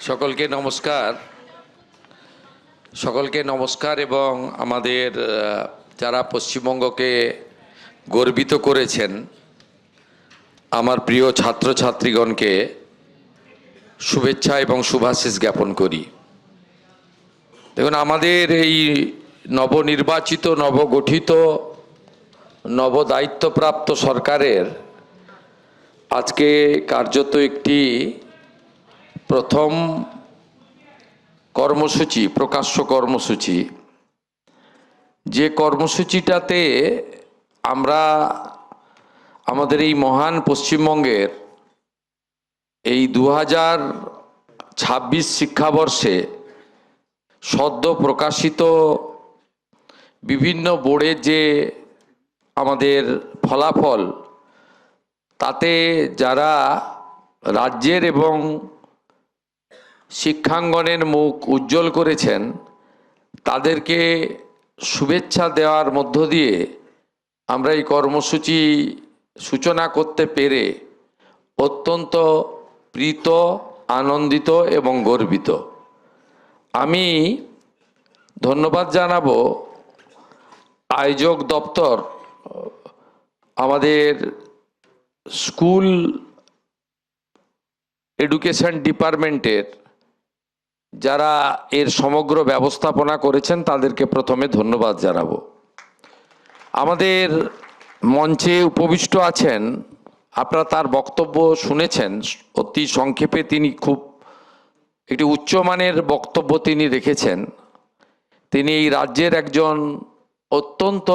সকলকে নমস্কার এবং আমাদের যারা পশ্চিমবঙ্গকে গর্বিত করেছেন আমার প্রিয় ছাত্রছাত্রীগণকে শুভেচ্ছা এবং শুভাশিস জ্ঞাপন করি। দেখুন, আমাদের এই নবনির্বাচিত নবগঠিত নবদায়িত্বপ্রাপ্ত সরকারের আজকে কার্যত একটি প্রথম কর্মসূচি, প্রকাশ্য কর্মসূচি, যে কর্মসূচিটাতে আমরা আমাদের এই মহান পশ্চিমবঙ্গের এই 2026 শিক্ষাবর্ষে সদ্য প্রকাশিত বিভিন্ন বোর্ডের যে আমাদের ফলাফল, তাতে যারা রাজ্যের এবং শিক্ষাঙ্গনের মুখ উজ্জ্বল করেছেন তাদেরকে শুভেচ্ছা দেওয়ার মধ্য দিয়ে আমরা এই কর্মসূচি সূচনা করতে পেরে অত্যন্ত প্রীত, আনন্দিত এবং গর্বিত। আমি ধন্যবাদ জানাবো আয়োজক দপ্তর, আমাদের স্কুল এডুকেশন ডিপার্টমেন্টের যারা এর সমগ্র ব্যবস্থাপনা করেছেন তাদেরকে প্রথমে ধন্যবাদ জানাবো। আমাদের মঞ্চে উপবিষ্ট আছেন, আপনারা তার বক্তব্য শুনেছেন, অতি সংক্ষেপে তিনি খুব একটি উচ্চমানের বক্তব্য তিনি রেখেছেন। তিনি এই রাজ্যের একজন অত্যন্ত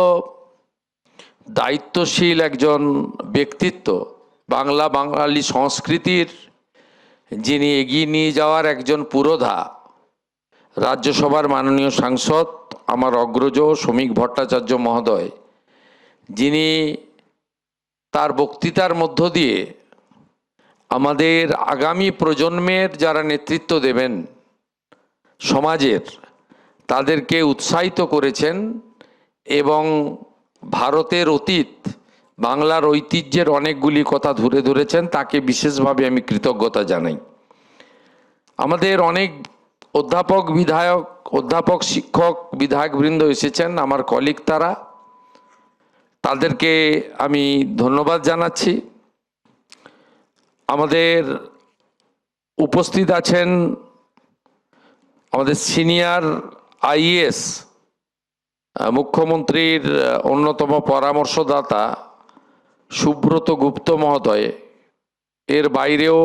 দায়িত্বশীল একজন ব্যক্তিত্ব, বাঙালি সংস্কৃতির যিনি এগিয়ে নিয়ে যাওয়ার একজন পুরোধা, রাজ্যসভার মাননীয় সাংসদ আমার অগ্রজ শ্রমিক ভট্টাচার্য মহোদয়, যিনি তার বক্তৃতার মধ্য দিয়ে আমাদের আগামী প্রজন্মের যারা নেতৃত্ব দেবেন সমাজের, তাদেরকে উৎসাহিত করেছেন এবং ভারতের অতীত, বাংলার ঐতিহ্যের অনেকগুলি কথা ধরেছেন। তাকে বিশেষভাবে আমি কৃতজ্ঞতা জানাই। আমাদের অনেক অধ্যাপক শিক্ষক বিধায়কবৃন্দ এসেছেন, আমার কলিগ, তাদেরকে আমি ধন্যবাদ জানাচ্ছি। আমাদের উপস্থিত আছেন আমাদের সিনিয়র আইএএস, মুখ্যমন্ত্রীর অন্যতম পরামর্শদাতা সুব্রত গুপ্ত মহোদয়, এর বাইরেও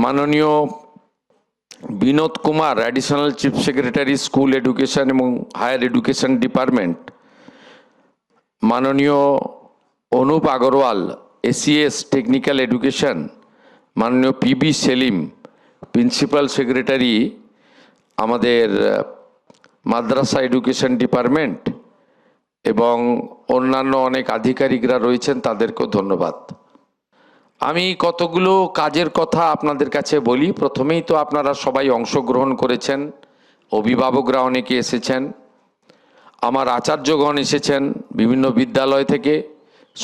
মাননীয় Binod Kumar, additional chief secretary school education এবং হায়ার এডুকেশন ডিপার্টমেন্ট, মাননীয় Anup Agarwal, ACS technical education, মাননীয় পিবি সেলিম, প্রিন্সিপাল সেক্রেটারি আমাদের মাদ্রাসা এডুকেশন ডিপার্টমেন্ট, এবং অন্যান্য অনেক আধিকারিকরা রয়েছেন, তাদেরকেও ধন্যবাদ। আমি কতগুলো কাজের কথা আপনাদের কাছে বলি। প্রথমেই তো আপনারা সবাই অংশগ্রহণ করেছেন, অভিভাবকরা অনেকে এসেছেন, আমার আচার্যগণ এসেছেন, বিভিন্ন বিদ্যালয় থেকে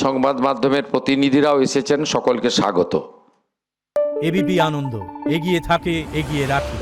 সংবাদ মাধ্যমের প্রতিনিধিরাও এসেছেন, সকলকে স্বাগত। এবিপি আনন্দ, এগিয়ে থাকে, এগিয়ে রাখে।